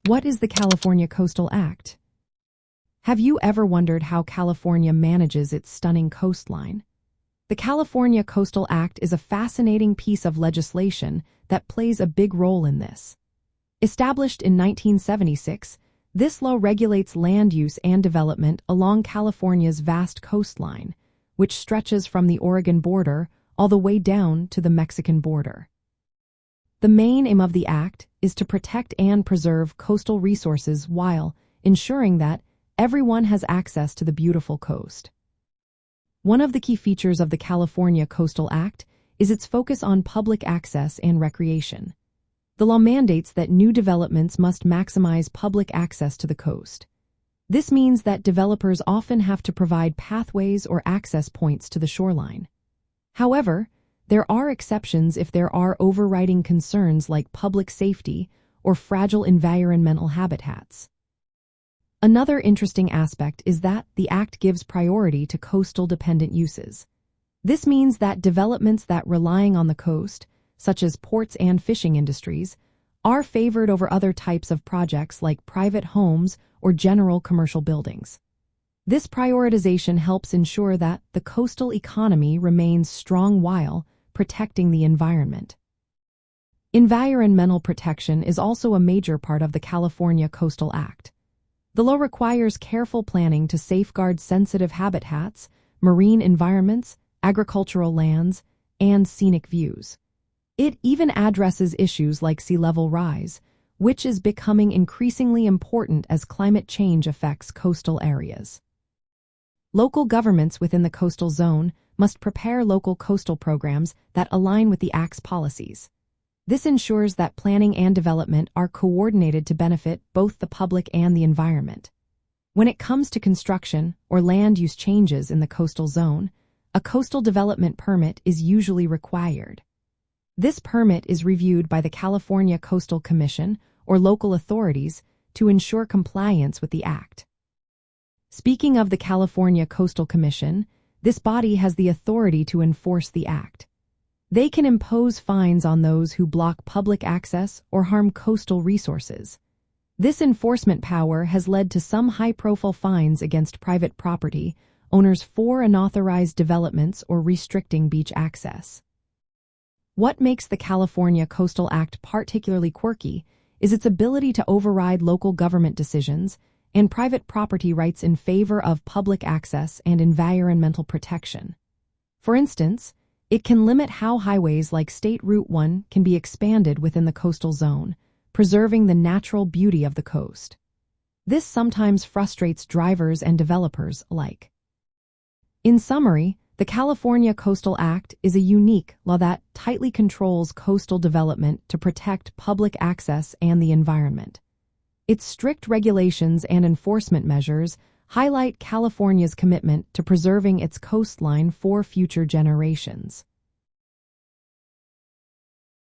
What is the California Coastal Act? Have you ever wondered how California manages its stunning coastline? The California Coastal Act is a fascinating piece of legislation that plays a big role in this. Established in 1976, this law regulates land use and development along California's vast coastline, which stretches from the Oregon border all the way down to the Mexican border. The main aim of the act is to protect and preserve coastal resources while ensuring that everyone has access to the beautiful coast. One of the key features of the California Coastal Act is its focus on public access and recreation. The law mandates that new developments must maximize public access to the coast. This means that developers often have to provide pathways or access points to the shoreline. However, there are exceptions if there are overriding concerns like public safety or fragile environmental habitats. Another interesting aspect is that the Act gives priority to coastal-dependent uses. This means that developments that relying on the coast, such as ports and fishing industries, are favored over other types of projects like private homes or general commercial buildings. This prioritization helps ensure that the coastal economy remains strong while protecting the environment. Environmental protection is also a major part of the California Coastal Act. The law requires careful planning to safeguard sensitive habitats, marine environments, agricultural lands, and scenic views. It even addresses issues like sea level rise, which is becoming increasingly important as climate change affects coastal areas. Local governments within the coastal zone must prepare local coastal programs that align with the Act's policies. This ensures that planning and development are coordinated to benefit both the public and the environment. When it comes to construction or land use changes in the coastal zone, a coastal development permit is usually required. This permit is reviewed by the California Coastal Commission or local authorities to ensure compliance with the Act. Speaking of the California Coastal Commission, this body has the authority to enforce the Act. They can impose fines on those who block public access or harm coastal resources. This enforcement power has led to some high-profile fines against private property owners for unauthorized developments or restricting beach access. What makes the California Coastal Act particularly quirky is its ability to override local government decisions and private property rights in favor of public access and environmental protection. For instance, it can limit how highways like State Route 1 can be expanded within the coastal zone, preserving the natural beauty of the coast. This sometimes frustrates drivers and developers alike. In summary, the California Coastal Act is a unique law that tightly controls coastal development to protect public access and the environment. Its strict regulations and enforcement measures highlight California's commitment to preserving its coastline for future generations.